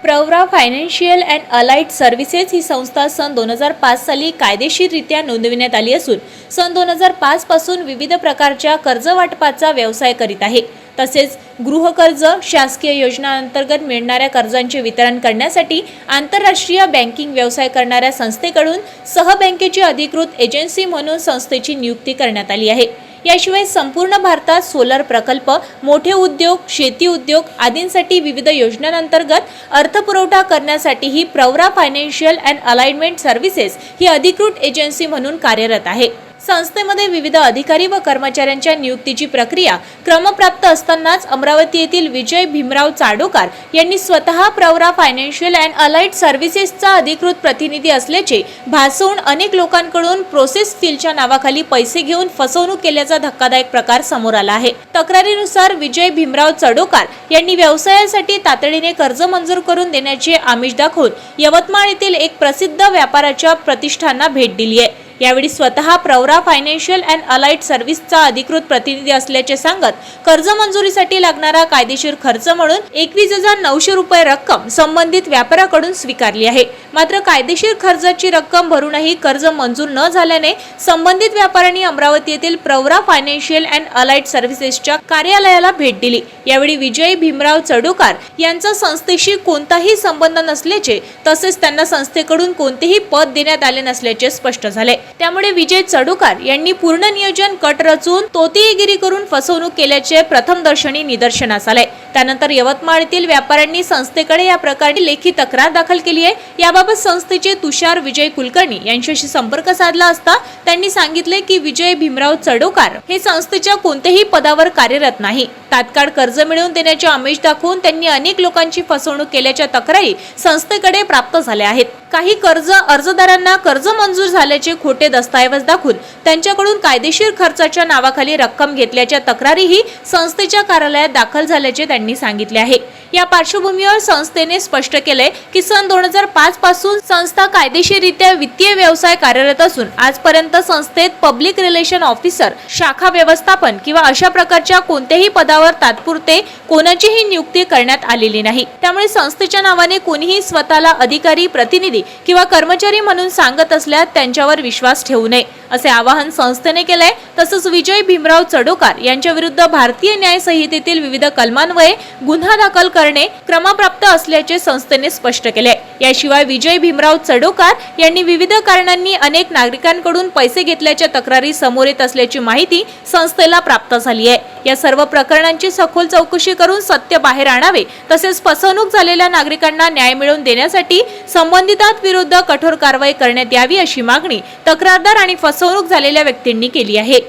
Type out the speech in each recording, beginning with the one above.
Pravara financial and allied services ही संस्था सन 2005 साली कायदेशीररित्या नोंदविण्यात आली असून सन 2005 पासून विविध प्रकारच्या कर्ज वाटपाचा व्यवसाय करीत आहे। तसेच गृहकर्ज, शासकीय योजनांतर्गत मिळणाऱ्या कर्जांचे वितरण करण्यासाठी आंतरराष्ट्रीय बँकिंग व्यवसाय करणाऱ्या संस्थेकडून सहबँकेची अधिकृत एजन्सी म्हणून संस्थेची नियुक्ती करण्यात आली आहे। याशिवाय संपूर्ण भारतात सोलर प्रकल्प, मोठे उद्योग, शेती उद्योग आदींसाठी विविध योजनांतर्गत अर्थपुरवठा करण्यासाठी ही Pravara financial and alignment services ही अधिकृत एजन्सी म्हणून कार्यरत आहे। संस्थेमध्ये विविध अधिकारी व कर्मचाऱ्यांच्या नियुक्तीची प्रक्रिया क्रमप्राप्त असतानाच अमरावती येथील विजय भीमराव चाडोकार यांनी स्वतः प्रवरा फायनान्शियल अँड अलाइड सर्व्हिसेसचा अधिकृत प्रतिनिधी असल्याचे भासवून अनेक लोकांकडून प्रोसेस फीच्या नावाखाली पैसे घेऊन फसवणूक केल्याचा धक्कादायक प्रकार समोर आला आहे। तक्रारीनुसार विजय भीमराव चाडोकार यांनी व्यवसायासाठी तातडीने कर्ज मंजूर करून देण्याचे आमिष दाखवून यवतमाळ येथील एक प्रसिद्ध व्यापाराच्या प्रतिष्ठानांना भेट दिली आहे। यावेळी स्वतः प्रवरा फायनान्शियल अँड अलाइड सर्व्हिसचा अधिकृत प्रतिनिधी असल्याचे सांगत कर्ज मंजुरीसाठी लागणारा कायदेशीर खर्च म्हणून 21,900 रुपये रक्कम संबंधित व्यापाऱ्याकडून स्वीकारली आहे। मात्र कायदेशीर खर्चाची रक्कम भरूनही कर्ज मंजूर न झाल्याने संबंधित व्यापाऱ्यांनी अमरावती येथील प्रवरा फायनान्शियल अँड अलाइड सर्व्हिसेसच्या कार्यालयाला भेट दिली। यावेळी विजय भीमराव चाडोकार यांचा संस्थेशी कोणताही संबंध नसल्याचे तसेच त्यांना संस्थेकडून कोणतेही पद देण्यात आले नसल्याचे स्पष्ट झाले। त्यामुळे विजय चाडोकार यांनी पूर्ण नियोजन कट रचून तोतीगिरी करून फसवणूक केल्याचे प्रथमदर्शनी निदर्शनास आले। त्यानंतर यवतमाळ येथील व्यापाऱ्यांनी संस्थेकडे या प्रकरणी लेखी तक्रार दाखल केली आहे। याबाबत संस्थेचे तुषार विजय कुलकर्णी यांच्याशी संपर्क साधला असता त्यांनी सांगितले की विजय भीमराव चाडोकार हे संस्थेच्या कोणत्याही पदावर कार्यरत नाही। तात्काळ कर्ज मिळवून देण्याचे आमिष दाखवून त्यांनी अनेक लोकांची फसवणूक केल्याच्या तक्रारी संस्थेकडे प्राप्त झाल्या आहेत। काही कर्ज अर्जदारांना कर्ज मंजूर झाल्याचे खोटे दस्तऐवज दाखवून त्यांच्याकडून कायदेशीर खर्चाच्या नावाखाली रक्कम घेतल्याच्या तक्रारीही संस्थेच्या कार्यालयात दाखल झाल्याचे त्यांनी सांगितले आहे। या पार्श्वभूमीवर संस्थेने स्पष्ट केले की सन 2005 पासून संस्था कायदेशीररित्या वित्तीय व्यवसाय कार्यरत असून आजपर्यंत संस्थेत पब्लिक रिलेशन ऑफिसर, शाखा व्यवस्थापन किंवा अशा प्रकारच्या कोणत्याही पदावर तात्पुरते कोणाचीही नियुक्ती करण्यात आलेली नाही। त्यामुळे संस्थेच्या नावाने कोणीही स्वतःला अधिकारी, प्रतिनिधी किंवा कर्मचारी म्हणून सांगत असल्यास त्यांच्यावर विश्वास ठेवू नये असे आवाहन संस्थेने केले। तसंच विजय भीमराव चाडोकार यांच्या विरुद्ध भारतीय न्याय संहितेतील विविध कलमान्वये गुन्हा दाखल करणे क्रमप्राप्त असल्याचे संस्थेने स्पष्ट केले। याशिवाय विजय भीमराव चाडोकार यांनी विविध कारणांनी अनेक नागरिकांकडून पैसे घेतल्याच्या तक्रारी समोर येत असल्याची माहिती संस्थेला प्राप्त झाली आहे। या सर्व प्रकरणांची सखोल चौकशी करून सत्य बाहेर आणावे तसेच फसवणूक झालेल्या नागरिकांना न्याय मिळवून देण्यासाठी संबंधितांविरुद्ध कठोर कारवाई करण्यात यावी अशी मागणी तक्रारदार आणि फसवणूक झालेल्या व्यक्तींनी केली आहे।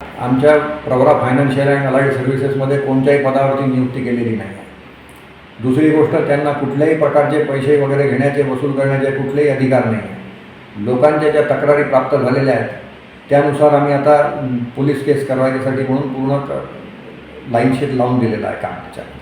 आमच्या प्रवरा फायनान्शियल अँड अलाइड सर्व्हिसेसमध्ये कोणत्याही पदावरती नियुक्ती केलेली नाही। दुसरी गोष्ट, त्यांना कुठल्याही प्रकारचे पैसे वगैरे घेण्याचे, वसूल करण्याचे कुठलेही अधिकार नाही। लोकांच्या ज्या तक्रारी प्राप्त झालेल्या आहेत त्यानुसार आम्ही आता पोलीस केस करण्यासाठी म्हणून पूर्ण लाईनशीट लावून दिलेला आहे काम त्याच्यात।